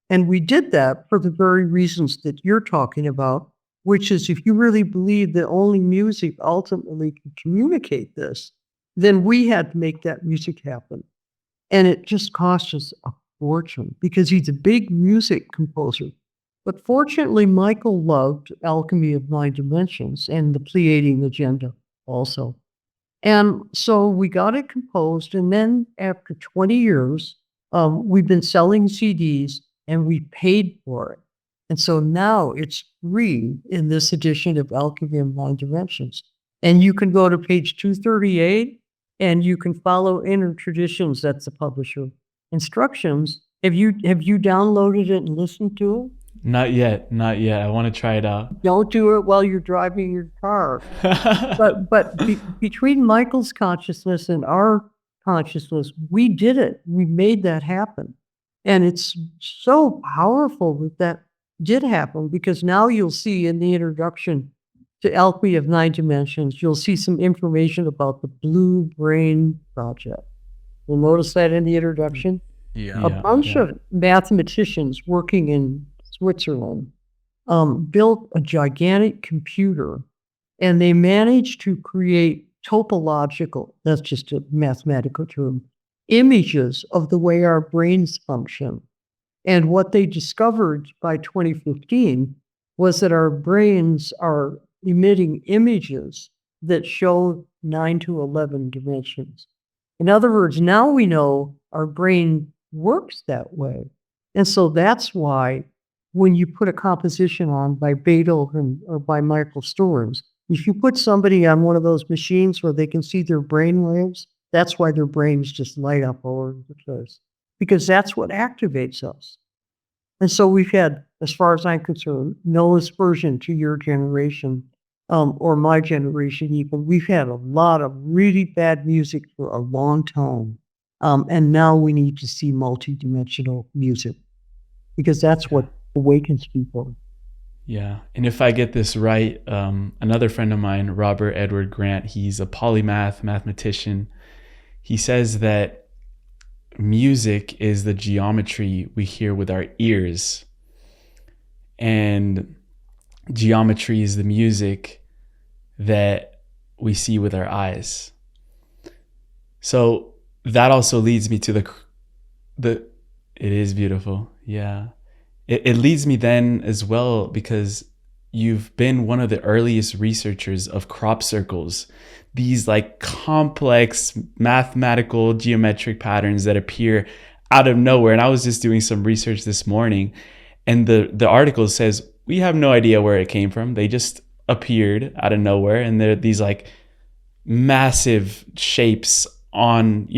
And we did that for the very reasons that you're talking about, which is if you really believe that only music ultimately can communicate this, then we had to make that music happen. And it just cost us a fortune because he's a big music composer. But fortunately, Michael loved Alchemy of Nine Dimensions and the Pleiadian Agenda also. And so we got it composed. And then after 20 years, we've been selling CDs and we paid for it. And so now it's free in this edition of Alchemy of Nine Dimensions. And you can go to page 238 and you can follow Inner Traditions, that's the publisher, instructions. Have you downloaded it and listened to it? Not yet. Not yet. I want to try it out. Don't do it while you're driving your car. But between Michael's consciousness and our consciousness, we did it. We made that happen. And it's so powerful that did happen because now you'll see in the introduction to Alchemy of Nine Dimensions, you'll see some information about the Blue Brain Project. You'll notice that in the introduction. A bunch of mathematicians working in Switzerland built a gigantic computer, and they managed to create topological, that's just a mathematical term, images of the way our brains function. And what they discovered by 2015 was that our brains are emitting images that show 9 to 11 dimensions. In other words, now we know our brain works that way. And so that's why when you put a composition on by Beethoven or by Michael Stearns, if you put somebody on one of those machines where they can see their brain waves, that's why their brains just light up all over the place, because that's what activates us. And so we've had, as far as I'm concerned, no aspersion to your generation or my generation even. We've had a lot of really bad music for a long time. And now we need to see multidimensional music because that's what awakens people. Yeah. And if I get this right, another friend of mine, Robert Edward Grant, he's a polymath mathematician. He says that music is the geometry we hear with our ears, and geometry is the music that we see with our eyes. So that also leads me to the it is beautiful. Yeah. It leads me then as well, because you've been one of the earliest researchers of crop circles, these like complex mathematical geometric patterns that appear out of nowhere. And I was just doing some research this morning, and the article says we have no idea where it came from. They just appeared out of nowhere, and they're these like massive shapes on,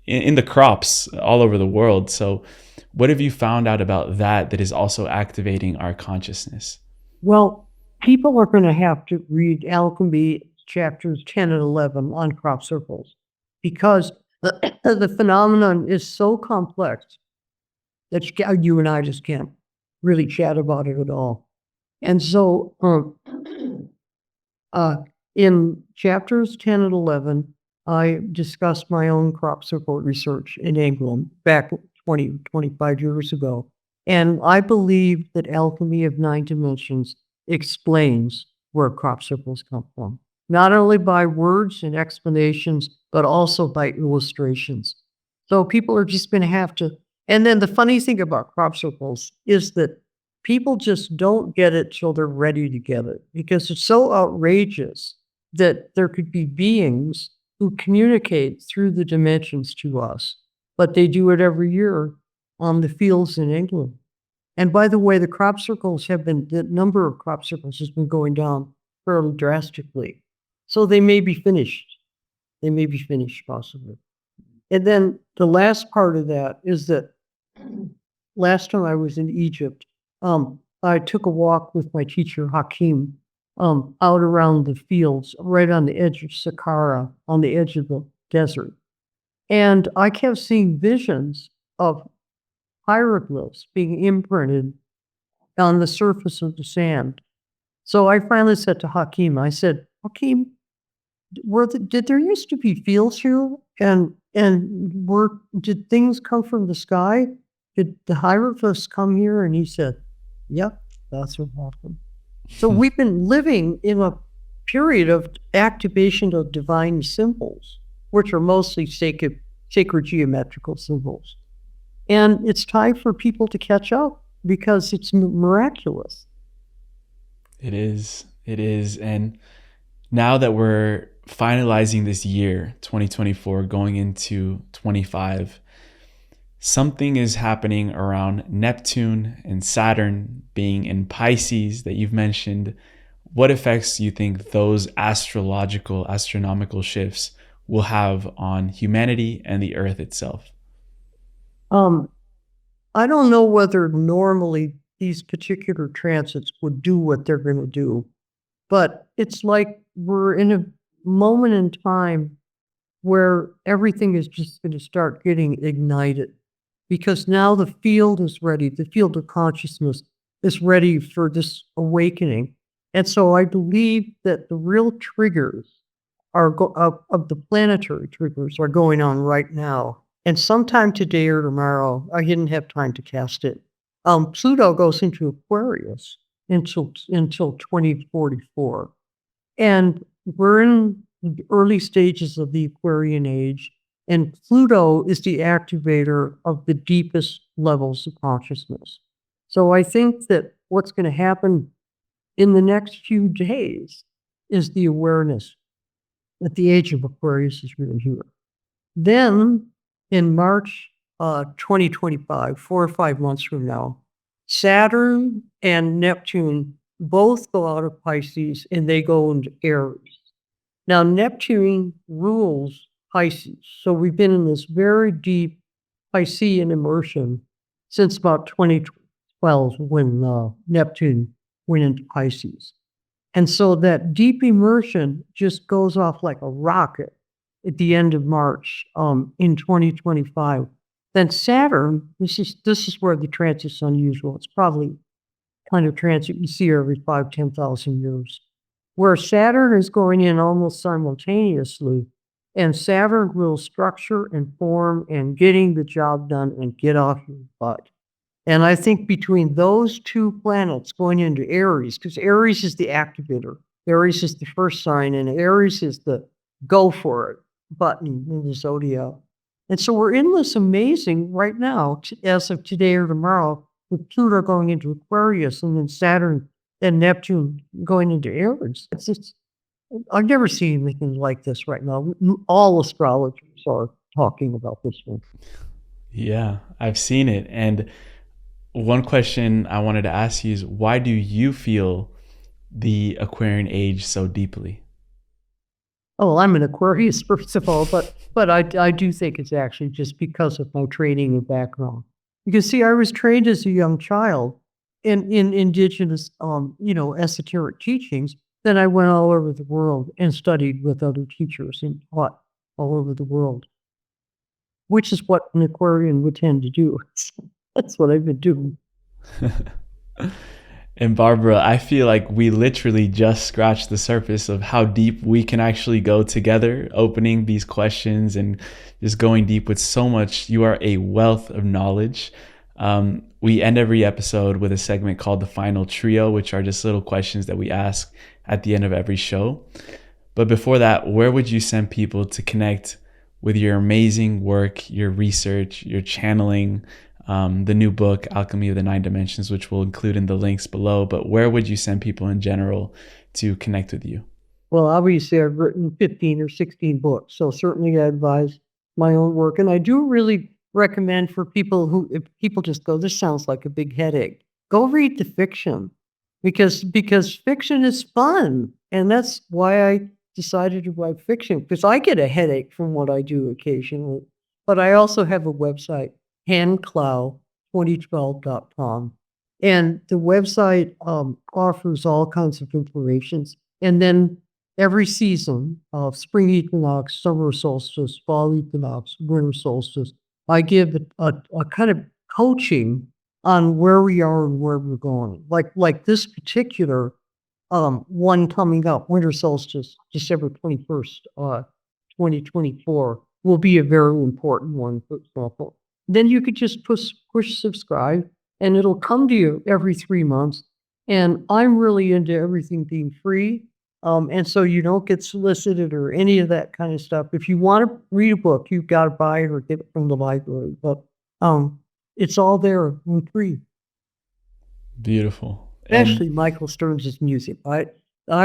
in the crops all over the world. So what have you found out about that is also activating our consciousness? Well, people are going to have to read alchemy chapters 10 and 11 on crop circles because the phenomenon is so complex that you and I just can't really chat about it at all. And so in chapters 10 and 11, I discussed my own crop circle research in England back 25 years ago. And I believe that alchemy of 9 dimensions explains where crop circles come from, not only by words and explanations, but also by illustrations. So people are just going to have to. And then the funny thing about crop circles is that people just don't get it till they're ready to get it because it's so outrageous that there could be beings who communicate through the dimensions to us, but they do it every year on the fields in England. And by the way, the number of crop circles has been going down fairly drastically. So they may be finished. They may be finished possibly. And then the last part of that is that last time I was in Egypt, I took a walk with my teacher, Hakim, out around the fields, right on the edge of Saqqara, on the edge of the desert. And I kept seeing visions of hieroglyphs being imprinted on the surface of the sand. So I finally said to Hakim, I said, Hakim, did there used to be fields here? And did things come from the sky? Did the hieroglyphs come here? And he said, yep, that's what happened. So we've been living in a period of activation of divine symbols, which are mostly sacred geometrical symbols. And it's time for people to catch up because it's miraculous. It is. It is. And now that we're finalizing this year, 2024, going into 25, something is happening around Neptune and Saturn being in Pisces that you've mentioned. What effects do you think those astronomical shifts will have on humanity and the Earth itself? I don't know whether normally these particular transits would do what they're going to do, but it's like we're in a moment in time where everything is just going to start getting ignited because now the field is ready. The field of consciousness is ready for this awakening. And so I believe that the real triggers of the planetary triggers are going on right now. And sometime today or tomorrow, I didn't have time to cast it. Pluto goes into Aquarius until 2044. And we're in the early stages of the Aquarian Age. And Pluto is the activator of the deepest levels of consciousness. So I think that what's going to happen in the next few days is the awareness that the age of Aquarius is really here. Then in March 2025, 4 or 5 months from now, Saturn and Neptune both go out of Pisces and they go into Aries. Now, Neptune rules Pisces. So we've been in this very deep Piscean immersion since about 2012 when Neptune went into Pisces. And so that deep immersion just goes off like a rocket at the end of March in 2025. Then Saturn, this is where the transit's unusual. It's probably kind of transit you see every 10,000 years, where Saturn is going in almost simultaneously, and Saturn will structure and form and getting the job done and get off your butt. And I think between those two planets going into Aries, because Aries is the activator, Aries is the first sign, and Aries is the go for it button in the zodiac. And so we're in this amazing right now, as of today or tomorrow, with Pluto going into Aquarius and then Saturn and Neptune going into Aries. I've never seen anything like this right now. All astrologers are talking about this one. Yeah, I've seen it. And one question I wanted to ask you is, why do you feel the Aquarian Age so deeply? Oh, I'm an Aquarius, first of all, but I do think it's actually just because of my training and background. Because see, I was trained as a young child, in indigenous, esoteric teachings, then I went all over the world and studied with other teachers and taught all over the world, which is what an Aquarian would tend to do. That's what I've been doing. And Barbara, I feel like we literally just scratched the surface of how deep we can actually go together, opening these questions and just going deep with so much. You are a wealth of knowledge. We end every episode with a segment called the Final Trio, which are just little questions that we ask at the end of every show. But before that, where would you send people to connect with your amazing work, your research, your channeling, the new book, Alchemy of the Nine Dimensions, which we'll include in the links below? But where would you send people in general to connect with you? Well, obviously, I've written 15 or 16 books, so certainly I advise my own work. And I do really recommend for people who, if people just go, this sounds like a big headache, go read the fiction, because fiction is fun. And that's why I decided to write fiction, because I get a headache from what I do occasionally. But I also have a website, handclow2012.com. And the website offers all kinds of information. And then every season of spring equinox, summer solstice, fall equinox, winter solstice, I give a kind of coaching on where we are and where we're going. Like this particular one coming up, winter solstice, December 21st, 2024, will be a very important one, for example. Then you could just push subscribe, and it'll come to you every 3 months. And I'm really into everything being free. And so you don't get solicited or any of that kind of stuff. If you want to read a book, you've got to buy it or get it from the library. But it's all there and free. Beautiful. Especially Michael Stearns' music. I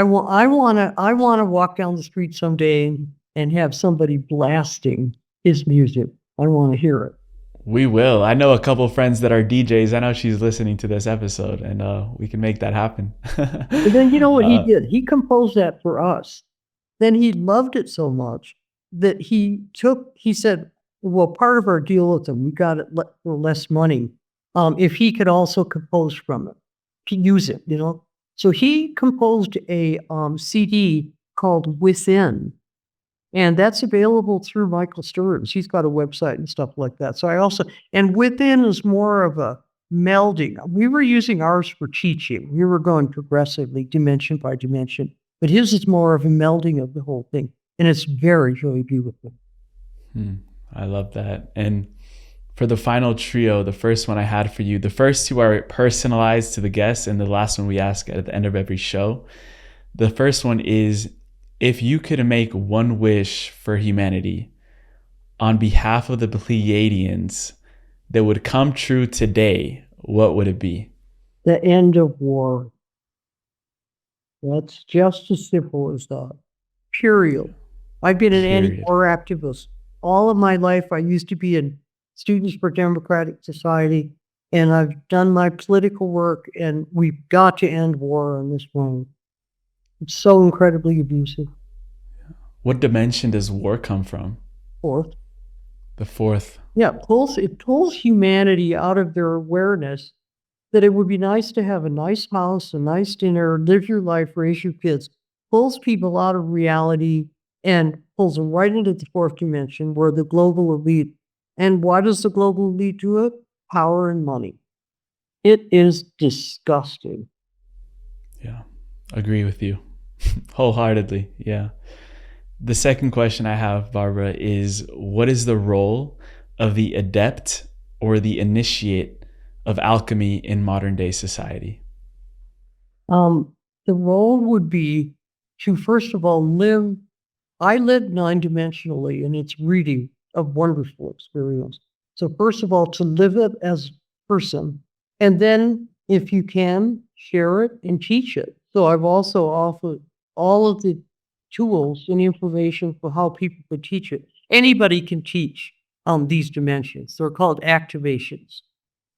want to walk down the street someday and have somebody blasting his music. I want to hear it. We will. I know a couple of friends that are DJs. I know she's listening to this episode, and we can make that happen. And then you know what he did? He composed that for us. Then he loved it so much that he said, well, part of our deal with him, we got it for less money. If he could also compose from it, to use it, So he composed a CD called Within. And that's available through Michael Stearns. He's got a website and stuff like that. So and Within is more of a melding. We were using ours for teaching. We were going progressively, dimension by dimension. But his is more of a melding of the whole thing. And it's very, very beautiful. I love that. And for the final trio, the first one I had for you, the first two are personalized to the guests, and the last one we ask at the end of every show. The first one is, if you could make one wish for humanity on behalf of the Pleiadians that would come true today, what would it be? The end of war. That's just as simple as that. Period. I've been an anti-war activist. All of my life, I used to be in Students for Democratic Society, and I've done my political work, and we've got to end war on this one. It's so incredibly abusive. What dimension does war come from? Fourth. The fourth. Yeah, it pulls humanity out of their awareness that it would be nice to have a nice house, a nice dinner, live your life, raise your kids. Pulls people out of reality and pulls them right into the fourth dimension where the global elite. And why does the global elite do it? Power and money. It is disgusting. Yeah, agree with you wholeheartedly. Yeah. The second question I have, Barbara, is what is the role of the adept or the initiate of alchemy in modern day society? The role would be to, first of all, I live nine-dimensionally, and it's really a wonderful experience. So first of all, to live it as a person, and then if you can, share it and teach it. So I've also offered all of the tools and information for how people could teach it. Anybody can teach these dimensions. They're called activations.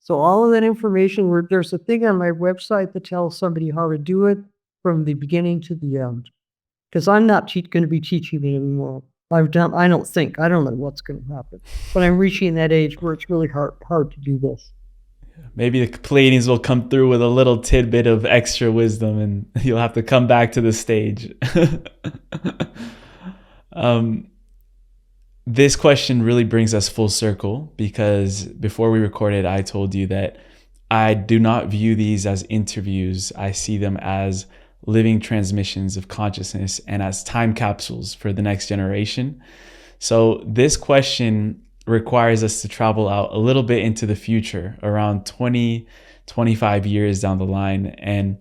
So all of that information, there's a thing on my website that tells somebody how to do it from the beginning to the end. Because I'm not going to be teaching it anymore. I don't know what's going to happen. But I'm reaching that age where it's really hard to do this. Maybe the Pleiadians will come through with a little tidbit of extra wisdom and you'll have to come back to the stage. This question really brings us full circle because before we recorded, I told you that I do not view these as interviews. I see them as living transmissions of consciousness and as time capsules for the next generation. So this question requires us to travel out a little bit into the future, around 20, 25 years down the line. And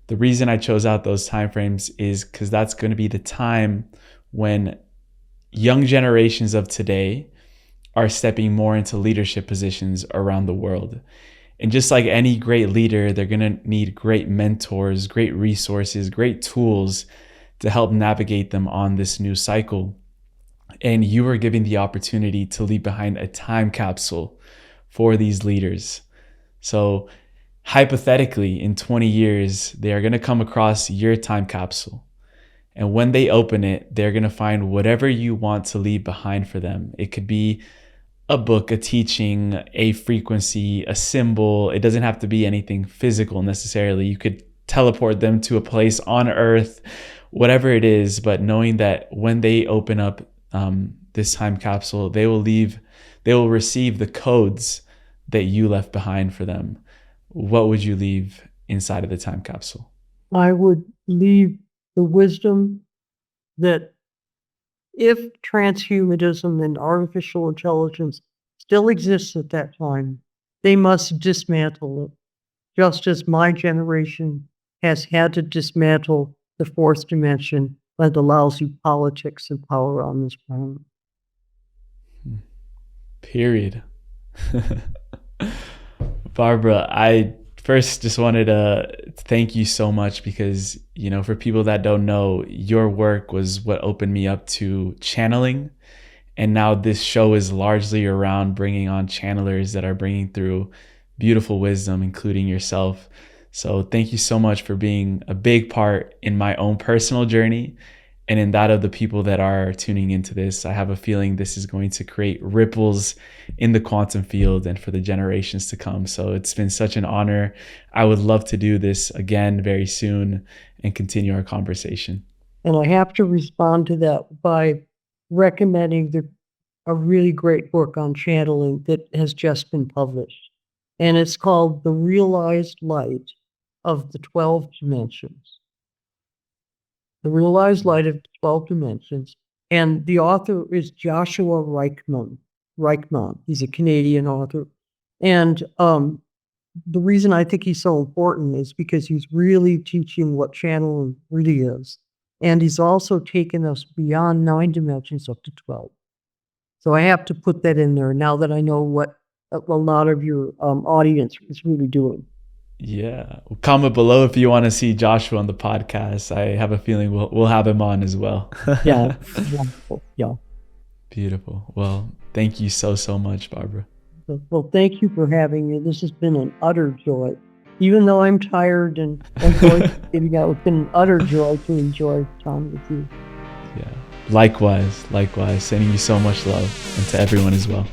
the reason I chose out those timeframes is because that's going to be the time when young generations of today are stepping more into leadership positions around the world. And just like any great leader, they're going to need great mentors, great resources, great tools to help navigate them on this new cycle. And you are given the opportunity to leave behind a time capsule for these leaders. So hypothetically, in 20 years, they are going to come across your time capsule. And when they open it, they're going to find whatever you want to leave behind for them. It could be a book, a teaching, a frequency, a symbol. It doesn't have to be anything physical necessarily. You could teleport them to a place on Earth, whatever it is. But knowing that when they open up this time capsule, they will receive the codes that you left behind for them. What would you leave inside of the time capsule? I would leave the wisdom that if transhumanism and artificial intelligence still exists at that time, they must dismantle it, just as my generation has had to dismantle the fourth dimension by the lousy politics and power on this planet. Period. Barbara, I first just wanted to thank you so much because, for people that don't know, your work was what opened me up to channeling. And now this show is largely around bringing on channelers that are bringing through beautiful wisdom, including yourself. So thank you so much for being a big part in my own personal journey and in that of the people that are tuning into this. I have a feeling this is going to create ripples in the quantum field and for the generations to come. So it's been such an honor. I would love to do this again very soon and continue our conversation. And I have to respond to that by recommending a really great book on channeling that has just been published. And it's called The Realized Light of the 12 Dimensions. The Realized Light of the 12 Dimensions. And the author is Joshua Reichman. He's a Canadian author. And the reason I think he's so important is because he's really teaching what channeling really is. And he's also taken us beyond 9 dimensions up to 12. So I have to put that in there now that I know what a lot of your audience is really doing. Yeah. Comment below if you want to see Joshua on the podcast. I have a feeling we'll have him on as well. Yeah. Wonderful. Yeah. Beautiful. Well, thank you so much, Barbara. Well, thank you for having me. This has been an utter joy. Even though I'm tired and getting out, it's been an utter joy to enjoy time with you. Yeah. Likewise. Sending you so much love and to everyone as well.